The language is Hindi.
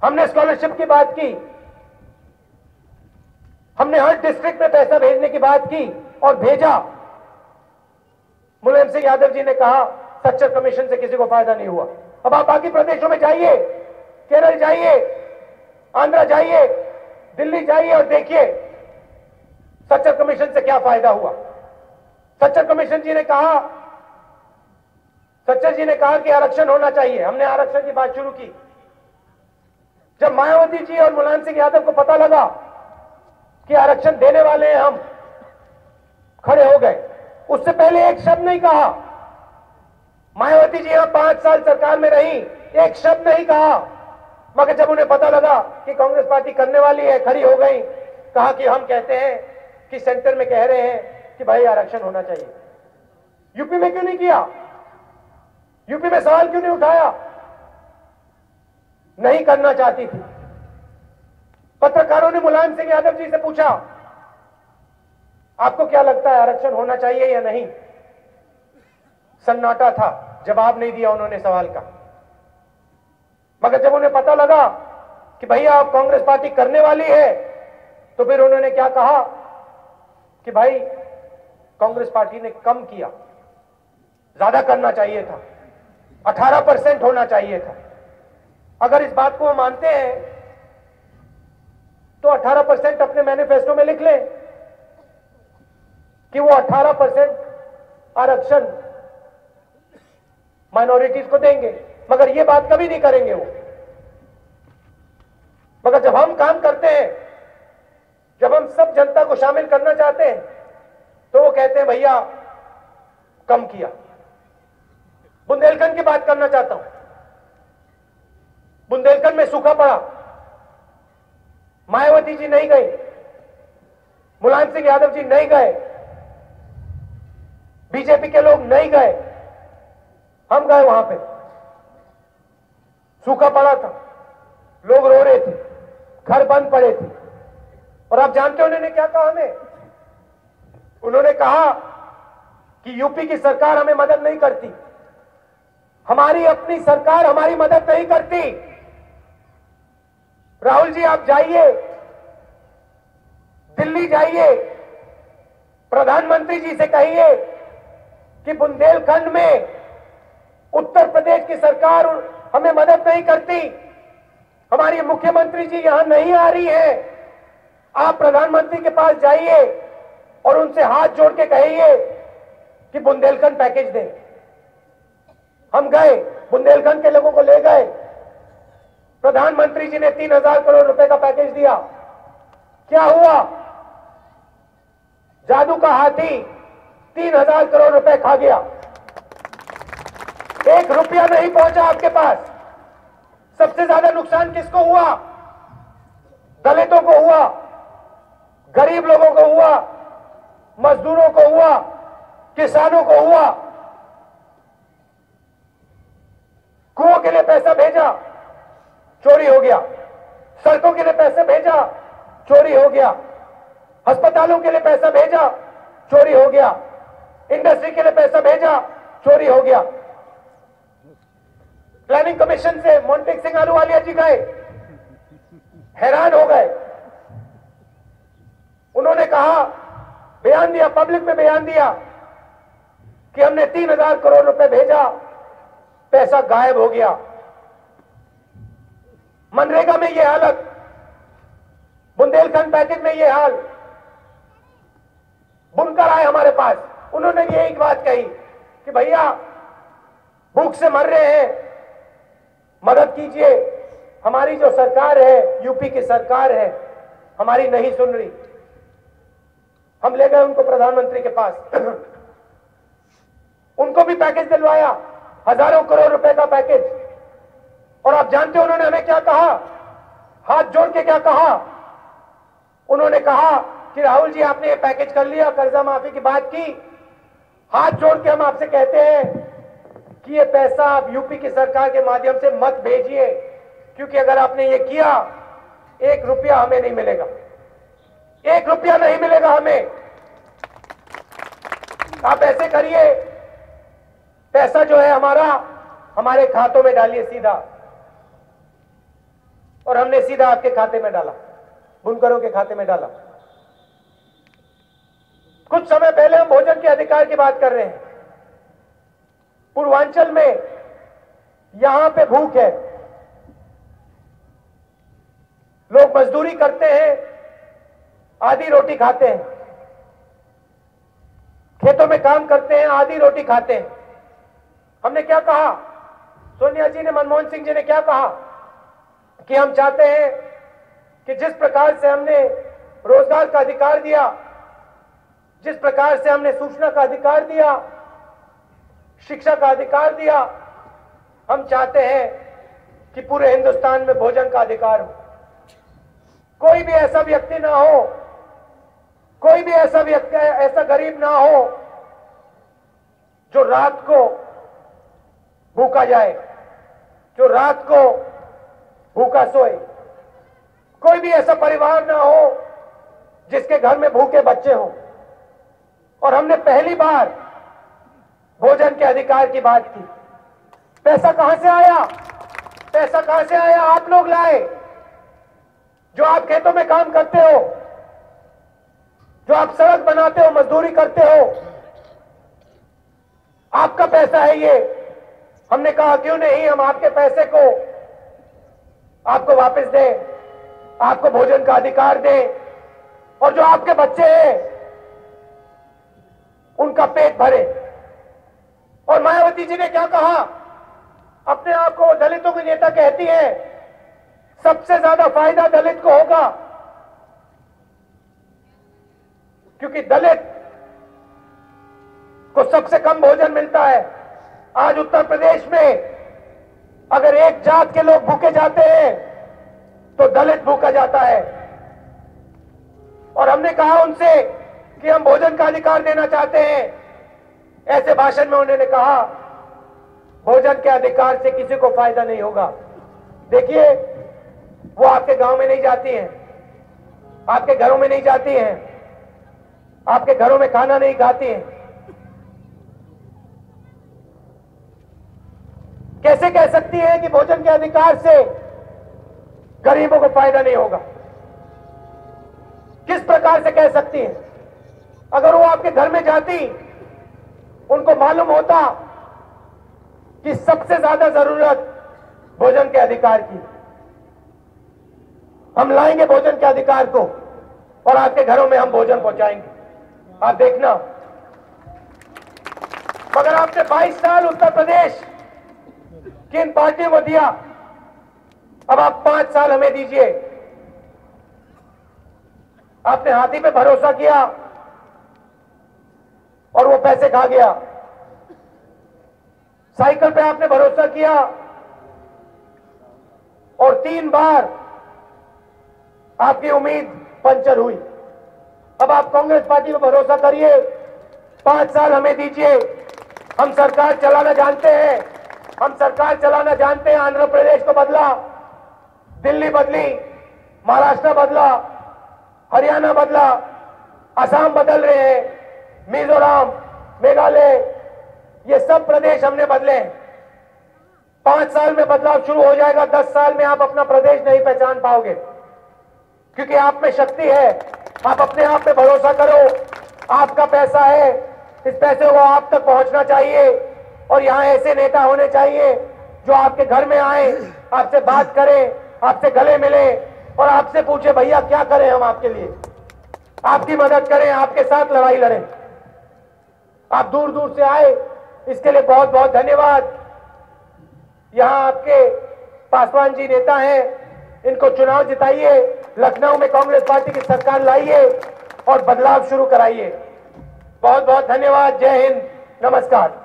हमने स्कॉलरशिप की बात की, हमने हर डिस्ट्रिक्ट में पैसा भेजने की बात की और भेजा। मुलायम सिंह यादव जी ने कहा सच्चर कमीशन से किसी को फायदा नहीं हुआ। अब आप बाकी प्रदेशों में जाइए, केरल जाइए, आंध्र जाइए, दिल्ली जाइए और देखिए सच्चर कमीशन से क्या फायदा हुआ। सच्चर कमीशन जी ने कहा, सच्चर जी ने कहा कि आरक्षण होना चाहिए। हमने आरक्षण की बात शुरू की। जब मायावती जी और मुलायम सिंह यादव को पता लगा कि आरक्षण देने वाले हैं हम, खड़े हो गए। उससे पहले एक शब्द नहीं कहा। मायावती जी यहां 5 साल सरकार में रही, एक शब्द नहीं कहा। मगर जब उन्हें पता लगा कि कांग्रेस पार्टी करने वाली है, खड़ी हो गई। कहा कि हम कहते हैं कि सेंटर में कह रहे हैं कि भाई आरक्षण होना चाहिए। यूपी में क्यों नहीं किया? यूपी में सवाल क्यों नहीं उठाया? नहीं करना चाहती थी। पत्रकारों ने मुलायम सिंह यादव जी से पूछा, आपको क्या लगता है आरक्षण होना चाहिए या नहीं? सन्नाटा था, जवाब नहीं दिया उन्होंने सवाल का। मगर जब उन्हें पता लगा कि भैया अब कांग्रेस पार्टी करने वाली है, तो फिर उन्होंने क्या कहा कि भाई कांग्रेस पार्टी ने कम किया, ज्यादा करना चाहिए था, 18% होना चाहिए था। अगर इस बात को हम मानते हैं तो 18% अपने मैनिफेस्टो में लिख लें कि वो 18% आरक्षण माइनॉरिटीज को देंगे। मगर ये बात कभी नहीं करेंगे वो। मगर जब हम काम करते हैं, जब हम सब जनता को शामिल करना चाहते हैं, तो वो कहते हैं भैया कम किया। बुंदेलखंड की बात करना चाहता हूं। बुंदेलखंड में सूखा पड़ा, मायावती जी नहीं गई, मुलायम सिंह यादव जी नहीं गए, बीजेपी के लोग नहीं गए, हम गए वहां पे। सूखा पड़ा था, लोग रो रहे थे, घर बंद पड़े थे। और आप जानते हो उन्होंने क्या कहा हमें? उन्होंने कहा कि यूपी की सरकार हमें मदद नहीं करती, हमारी अपनी सरकार हमारी मदद नहीं करती। राहुल जी आप जाइए, दिल्ली जाइए, प्रधानमंत्री जी से कहिए कि बुंदेलखंड में उत्तर प्रदेश की सरकार हमें मदद नहीं करती, हमारी मुख्यमंत्री जी यहां नहीं आ रही है। आप प्रधानमंत्री के पास जाइए और उनसे हाथ जोड़ के कहिए कि बुंदेलखंड पैकेज दें। हम गए, बुंदेलखंड के लोगों को ले गए। प्रधानमंत्री जी ने 3,000 करोड़ रुपए का पैकेज दिया। क्या हुआ? जादू का हाथी 3,000 करोड़ रुपए खा गया। 1 रुपया नहीं पहुंचा आपके पास। सबसे ज्यादा नुकसान किसको हुआ? दलितों को हुआ, गरीब लोगों को हुआ, मजदूरों को हुआ, किसानों को हुआ। कुओं के लिए पैसा भेजा, चोरी हो गया। सड़कों के लिए पैसा भेजा, चोरी हो गया। अस्पतालों के लिए पैसा भेजा, चोरी हो गया। इंडस्ट्री के लिए पैसा भेजा, चोरी हो गया। प्लानिंग कमीशन से मोंटेक सिंह अहलूवालिया जी गए, हैरान हो गए। उन्होंने कहा, बयान दिया, पब्लिक में बयान दिया कि हमने 3,000 करोड़ रुपए भेजा, पैसा गायब हो गया। मनरेगा में यह हालत, बुंदेलखंड पैकेज में यह हाल। बुनकर आए हमारे पास, उन्होंने भी यही बात कही कि भैया भूख से मर रहे हैं, मदद कीजिए। हमारी जो सरकार है, यूपी की सरकार है, हमारी नहीं सुन रही। हम ले गए उनको प्रधानमंत्री के पास, उनको भी पैकेज दिलवाया, हजारों करोड़ रुपए का पैकेज। और आप जानते हो उन्होंने हमें क्या कहा? हाथ जोड़ के क्या कहा? उन्होंने कहा कि राहुल जी आपने ये पैकेज कर लिया, कर्जा माफी की बात की, हाथ जोड़ के हम आपसे कहते हैं कि ये पैसा आप यूपी की सरकार के माध्यम से मत भेजिए, क्योंकि अगर आपने ये किया 1 रुपया हमें नहीं मिलेगा, 1 रुपया नहीं मिलेगा हमें। आप ऐसे करिए, पैसा जो है हमारा, हमारे खातों में डालिए सीधा। और हमने सीधा आपके खाते में डाला, बुनकरों के खाते में डाला। कुछ समय पहले हम भोजन के अधिकार की बात कर रहे हैं। पूर्वांचल में यहां पे भूख है, लोग मजदूरी करते हैं, आधी रोटी खाते हैं, खेतों में काम करते हैं, आधी रोटी खाते हैं। हमने क्या कहा, सोनिया जी ने, मनमोहन सिंह जी ने क्या कहा कि हम चाहते हैं कि जिस प्रकार से हमने रोजगार का अधिकार दिया, जिस प्रकार से हमने सूचना का अधिकार दिया, शिक्षा का अधिकार दिया, हम चाहते हैं कि पूरे हिंदुस्तान में भोजन का अधिकार हो। कोई भी ऐसा व्यक्ति ना हो, कोई भी ऐसा व्यक्ति, ऐसा गरीब ना हो जो रात को भूखा जाए, जो रात को भूखा सोए। कोई भी ऐसा परिवार ना हो जिसके घर में भूखे बच्चे हों। और हमने पहली बार भोजन के अधिकार की बात की। पैसा कहां से आया? पैसा कहां से आया? आप लोग लाए, जो आप खेतों में काम करते हो, जो आप सड़क बनाते हो, मजदूरी करते हो, आपका पैसा है ये। हमने कहा क्यों नहीं हम आपके पैसे को आपको वापस दें, आपको भोजन का अधिकार दें, और जो आपके बच्चे हैं उनका पेट भरे। और मायावती जी ने क्या कहा, अपने आप को दलितों की नेता कहती है, सबसे ज्यादा फायदा दलित को होगा, क्योंकि दलित को सबसे कम भोजन मिलता है। आज उत्तर प्रदेश में अगर एक जात के लोग भूखे जाते हैं तो दलित भूखा जाता है। और हमने कहा उनसे कि हम भोजन का अधिकार देना चाहते हैं। ऐसे भाषण में उन्होंने कहा भोजन के अधिकार से किसी को फायदा नहीं होगा। देखिए, वो आपके गांव में नहीं जाती हैं, आपके घरों में नहीं जाती हैं, आपके घरों में खाना नहीं खाती हैं। कैसे कह सकती है कि भोजन के अधिकार से गरीबों को फायदा नहीं होगा? किस प्रकार से कह सकती है? अगर वो आपके घर में जाती, उनको मालूम होता कि सबसे ज्यादा जरूरत भोजन के अधिकार की। हम लाएंगे भोजन के अधिकार को और आपके घरों में हम भोजन पहुंचाएंगे, आप देखना। मगर आपने 22 साल उत्तर प्रदेश किन पार्टियों को दिया, अब आप 5 साल हमें दीजिए। आपने हाथी पे भरोसा किया और वो पैसे खा गया। साइकिल पे आपने भरोसा किया और 3 बार आपकी उम्मीद पंचर हुई। अब आप कांग्रेस पार्टी पर भरोसा करिए, 5 साल हमें दीजिए। हम सरकार चलाना जानते हैं, हम सरकार चलाना जानते हैं। आंध्र प्रदेश को बदला, दिल्ली बदली, महाराष्ट्र बदला, हरियाणा बदला, असम बदल रहे हैं, मिजोरम, मेघालय, ये सब प्रदेश हमने बदले। 5 साल में बदलाव शुरू हो जाएगा, 10 साल में आप अपना प्रदेश नहीं पहचान पाओगे, क्योंकि आप में शक्ति है। आप अपने आप पे भरोसा करो, आपका पैसा है, इस पैसे को आप तक पहुंचना चाहिए। और यहां ऐसे नेता होने चाहिए जो आपके घर में आए, आपसे बात करें, आपसे गले मिले और आपसे पूछे भैया क्या करें हम आपके लिए, आपकी मदद करें, आपके साथ लड़ाई लड़ें। आप दूर दूर से आए, इसके लिए बहुत बहुत धन्यवाद। यहां आपके पासवान जी नेता हैं, इनको चुनाव जिताइए, लखनऊ में कांग्रेस पार्टी की सरकार लाइए और बदलाव शुरू कराइए। बहुत बहुत धन्यवाद। जय हिंद, नमस्कार।